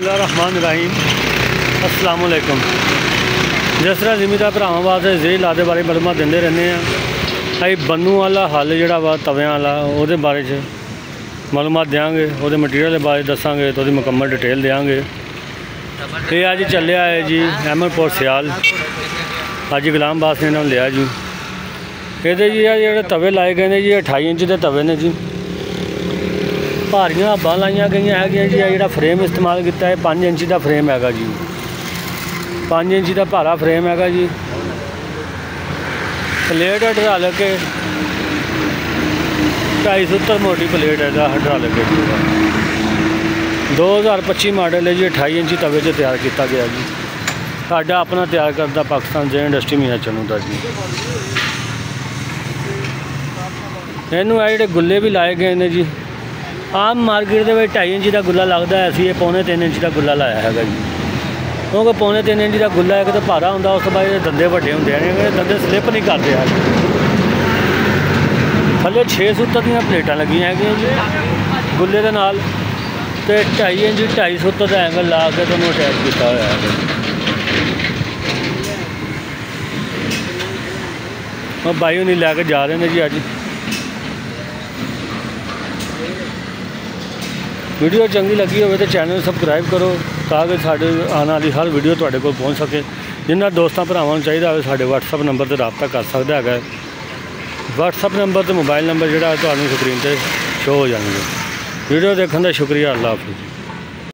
बिस्मिल्लाहिर्रहमानिर्रहीम अस्सलाम वालेकुम। जिस तरह जिमीदार भरावां वास्ते ज़ेही लादे बारे मालूमात देंदे रहने हैं, असीं बन्नू वाला हल जिहड़ा वा तवियां वाला उहदे बारे च मालूमात देंगे, उहदे मटीरियल के बारे दसांगे तो उसकी मुकम्मल डिटेल देंगे। ये अज चलिया है जी अहमदपुर सियाल, अज गुलाम बास ने इन्होंने लिया जी। ये जी जो तवे लाए गए हैं जी 28 इंच के तवे ने जी, भारियां हब्बां लाइया गई है जी। जो फ्रेम इस्तेमाल किया है 5 इंच का फ्रेम है जी, 5 इंच का भारा फ्रेम है जी। प्लेट हाइड्रोलिक 250 मोटी प्लेट है हाइड्रोलिक 2025 मॉडल है जी। 28 इंची तवे से तैयार किया गया जी। साडा अपना तैयार करता पाकिस्तान जे इंडस्ट्री मियां चनू का जी। इनू ये गुल्ले भी लाए गए हैं जी। आम मार्केट के 2.5 इंच का गुला लगता है, असी 3.25 इंच का गुला लाया है जी। क्योंकि 3.25 इंच का गुला एक तो भारा होंगे, उस बाद दंदे वड्डे होंगे हैं, दंदे स्लिप नहीं करते हैं। थले 6 सूत्र दी प्लेटां लगी हैं जी गुल्ले के नाल, तो 2.5 इंच 2.5 सूत्र का एंगल ला के तुहानूं अटैच किया हुआ है। और बाई नहीं लैके जा रहे हैं जी। अज वीडियो चंगी लगी हो तो चैनल सबसक्राइब करो ताकि साढ़े आने वाली हर वीडियो तुहाडे कोल पहुँच सके। जिन्होंने दोस्तों भरावां चाहिए हो साढ़े WhatsApp नंबर से रबता कर सकता है। WhatsApp नंबर तो मोबाइल नंबर जोड़ा स्क्रीन पर शो हो जाएंगे। वीडियो देखने का शुक्रिया। अल्लाह हाफिज़।